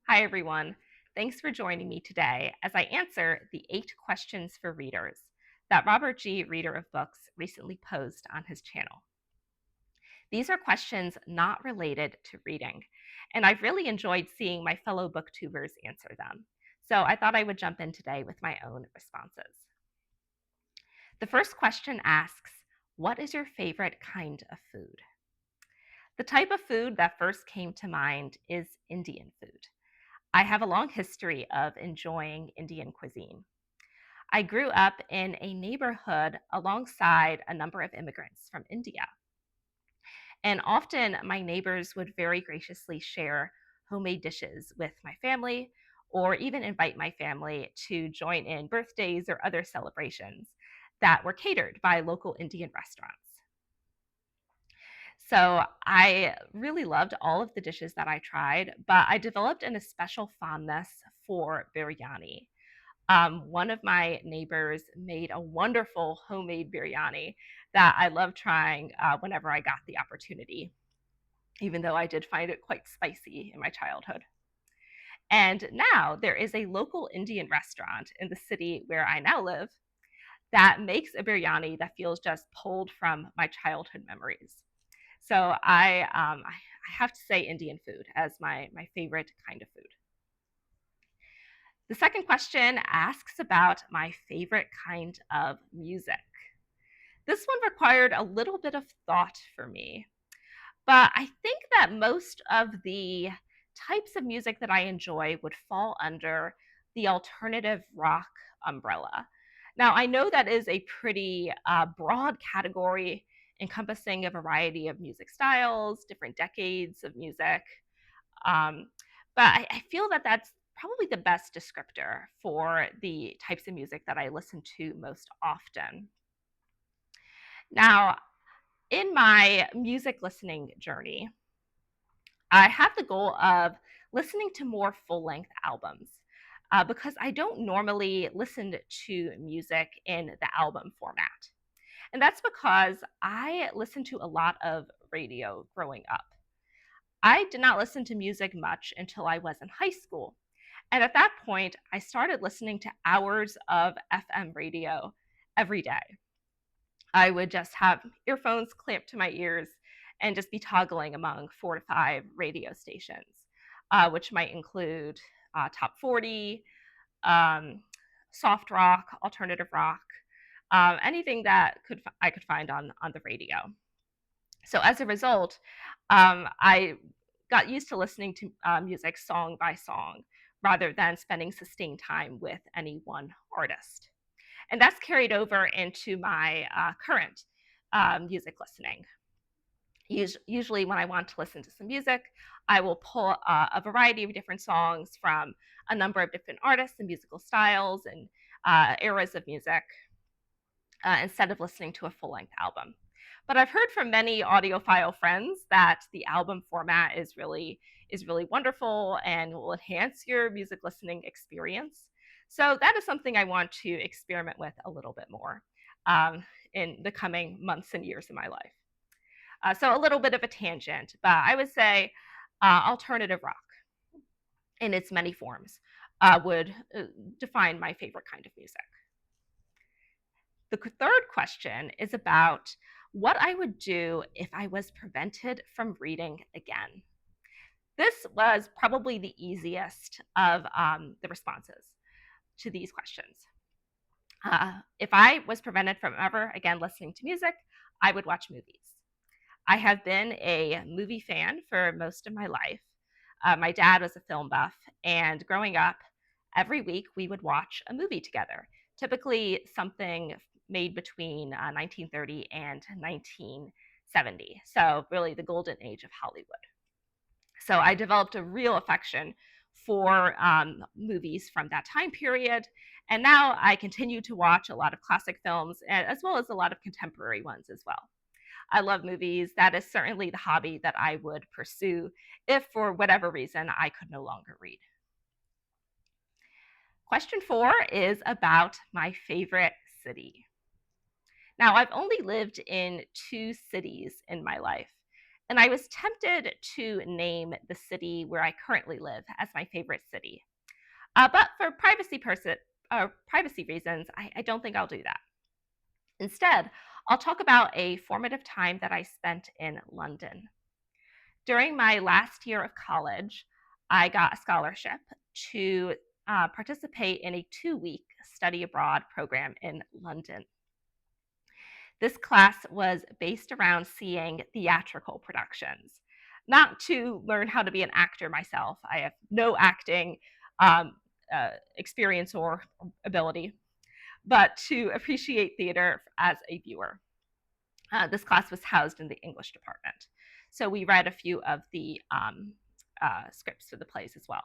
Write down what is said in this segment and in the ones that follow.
Hi, everyone. Thanks for joining me today as I answer the 8 questions for readers that Robert G., reader of books, recently posed on his channel. These are questions not related to reading, and I've really enjoyed seeing my fellow booktubers answer them. So I thought I would jump in today with my own responses. The first question asks, what is your favorite kind of food? The type of food that first came to mind is Indian food. I have a long history of enjoying Indian cuisine. I grew up in a neighborhood alongside a number of immigrants from India. And often my neighbors would very graciously share homemade dishes with my family or even invite my family to join in birthdays or other celebrations that were catered by local Indian restaurants. So I really loved all of the dishes that I tried, but I developed an especial fondness for biryani. One of my neighbors made a wonderful homemade biryani that I love trying whenever I got the opportunity, even though I did find it quite spicy in my childhood. And now there is a local Indian restaurant in the city where I now live that makes a biryani that feels just pulled from my childhood memories. So I have to say Indian food as my favorite kind of food. The second question asks about my favorite kind of music. This one required a little bit of thought for me, but I think that most of the types of music that I enjoy would fall under the alternative rock umbrella. Now, I know that is a pretty broad category encompassing a variety of music styles, different decades of music. Um, but I feel that that's probably the best descriptor for the types of music that I listen to most often. Now, in my music listening journey, I have the goal of listening to more full length albums because I don't normally listen to music in the album format. And that's because I listened to a lot of radio growing up. I did not listen to music much until I was in high school. And at that point, I started listening to hours of FM radio every day. I would just have earphones clamped to my ears and just be toggling among 4 to 5 radio stations, which might include top 40, um, soft rock, alternative rock, anything that I could find on the radio. So as a result, I got used to listening to music song by song rather than spending sustained time with any one artist. And that's carried over into my current music listening. Usually, when I want to listen to some music, I will pull a variety of different songs from a number of different artists and musical styles and eras of music instead of listening to a full length album. But I've heard from many audiophile friends that the album format is really wonderful and will enhance your music listening experience. So that is something I want to experiment with a little bit more in the coming months and years of my life. So a little bit of a tangent, but I would say alternative rock in its many forms would define my favorite kind of music. The third question is about what I would do if I was prevented from reading again. This was probably the easiest of the responses to these questions. If I was prevented from ever again listening to music, I would watch movies. I have been a movie fan for most of my life. My dad was a film buff, and growing up, every week we would watch a movie together, typically something made between 1930 and 1970. So, really, the golden age of Hollywood. So, I developed a real affection for movies from that time period. And now I continue to watch a lot of classic films as well as a lot of contemporary ones as well. I love movies. That is certainly the hobby that I would pursue if, for whatever reason, I could no longer read. Question 4 is about my favorite city. Now, I've only lived in 2 cities in my life, And I was tempted to name the city where I currently live as my favorite city. But for privacy reasons, I don't think I'll do that. Instead, I'll talk about a formative time that I spent in London. During my last year of college, I got a scholarship to participate in a 2-week study abroad program in London. This class was based around seeing theatrical productions, not to learn how to be an actor myself. I have no acting um, experience or ability, but to appreciate theater as a viewer. This class was housed in the English department. So we read a few of the scripts for the plays as well.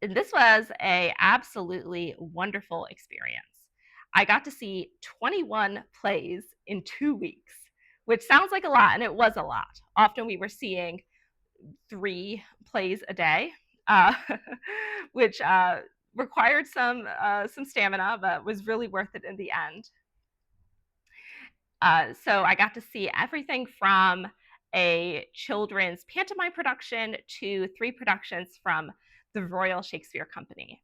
And this was a absolutely wonderful experience. I got to see 21 plays in 2 weeks, which sounds like a lot, and it was a lot. Often we were seeing 3 plays a day, uh, which required some stamina, but was really worth it in the end. So I got to see everything from a children's pantomime production to 3 productions from the Royal Shakespeare Company.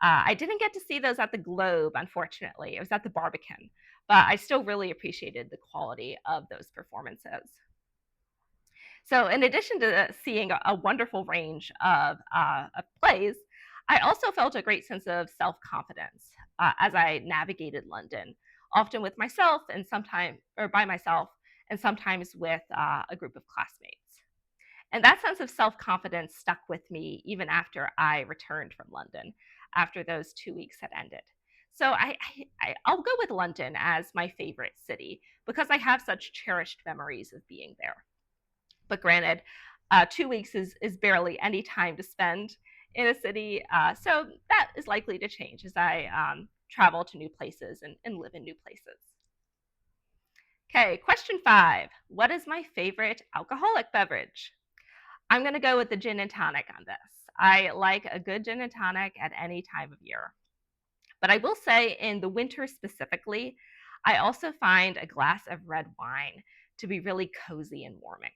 I didn't get to see those at the Globe, unfortunately. It was at the Barbican, but I still really appreciated the quality of those performances. So, in addition to seeing a wonderful range of plays, I also felt a great sense of self confidence as I navigated London, often with myself and sometimes, or by myself, and sometimes with a group of classmates. And that sense of self confidence stuck with me even after I returned from London, after those 2 weeks had ended. So I'll go with London as my favorite city because I have such cherished memories of being there. But granted, 2 weeks is barely any time to spend in a city. So that is likely to change as I travel to new places and live in new places. Okay, question 5. What is my favorite alcoholic beverage? I'm going to go with the gin and tonic on this. I like a good gin and tonic at any time of year. But I will say, in the winter specifically, I also find a glass of red wine to be really cozy and warming.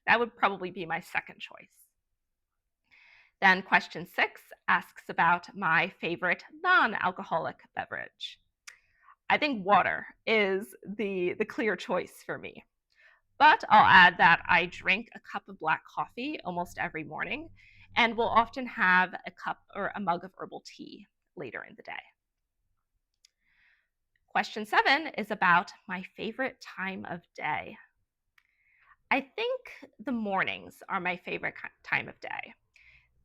That would probably be my second choice. Then question 6 asks about my favorite non-alcoholic beverage. I think water is the clear choice for me. But I'll add that I drink a cup of black coffee almost every morning and will often have a cup or a mug of herbal tea later in the day. Question 7 is about my favorite time of day. I think the mornings are my favorite time of day.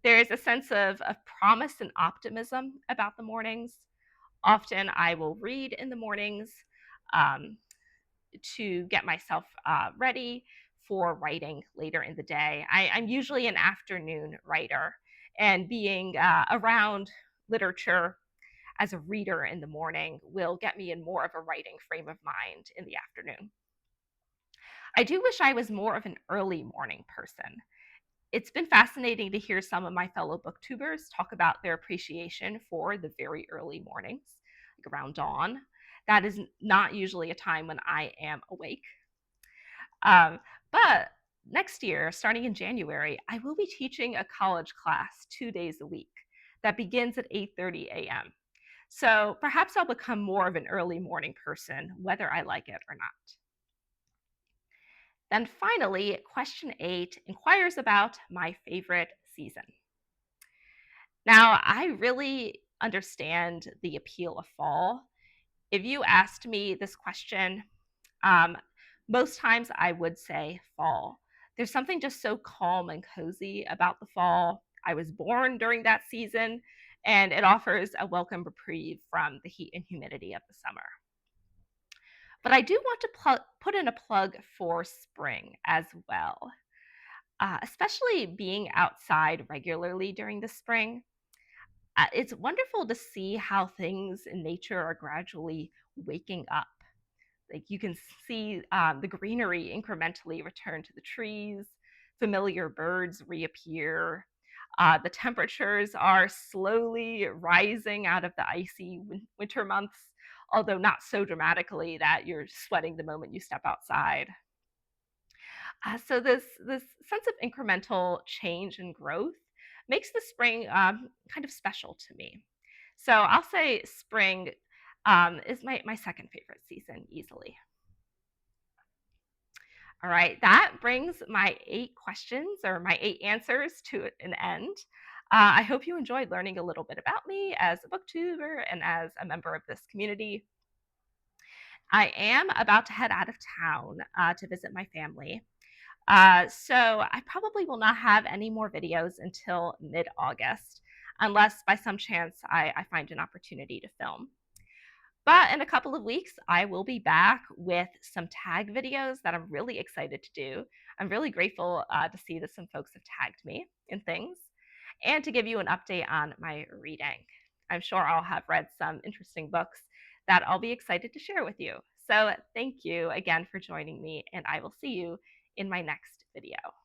There is a sense of promise and optimism about the mornings. Often I will read in the mornings um, to get myself ready for writing later in the day. I'm usually an afternoon writer, and being around literature as a reader in the morning will get me in more of a writing frame of mind in the afternoon. I do wish I was more of an early morning person. It's been fascinating to hear some of my fellow booktubers talk about their appreciation for the very early mornings, like around dawn. That is not usually a time when I am awake. But next year, starting in January, I will be teaching a college class 2 days a week that begins at 8:30 a.m. So perhaps I'll become more of an early morning person, whether I like it or not. Then finally, question 8 inquires about my favorite season. Now, I really understand the appeal of fall. If you asked me this question, um, most times I would say fall. There's something just so calm and cozy about the fall. I was born during that season, and it offers a welcome reprieve from the heat and humidity of the summer. But I do want to put in a plug for spring as well, especially being outside regularly during the spring. It's wonderful to see how things in nature are gradually waking up. Like you can see the greenery incrementally return to the trees, familiar birds reappear. The temperatures are slowly rising out of the icy winter months, although not so dramatically that you're sweating the moment you step outside. So this sense of incremental change and growth makes the spring kind of special to me. So I'll say spring is my second favorite season easily. All right, that brings my 8 questions or my 8 answers to an end. I hope you enjoyed learning a little bit about me as a booktuber and as a member of this community. I am about to head out of town to visit my family. So I probably will not have any more videos until mid-August, unless by some chance I find an opportunity to film. But in a couple of weeks, I will be back with some tag videos that I'm really excited to do. I'm really grateful to see that some folks have tagged me in things and to give you an update on my reading. I'm sure I'll have read some interesting books that I'll be excited to share with you. So thank you again for joining me, and I will see you in my next video.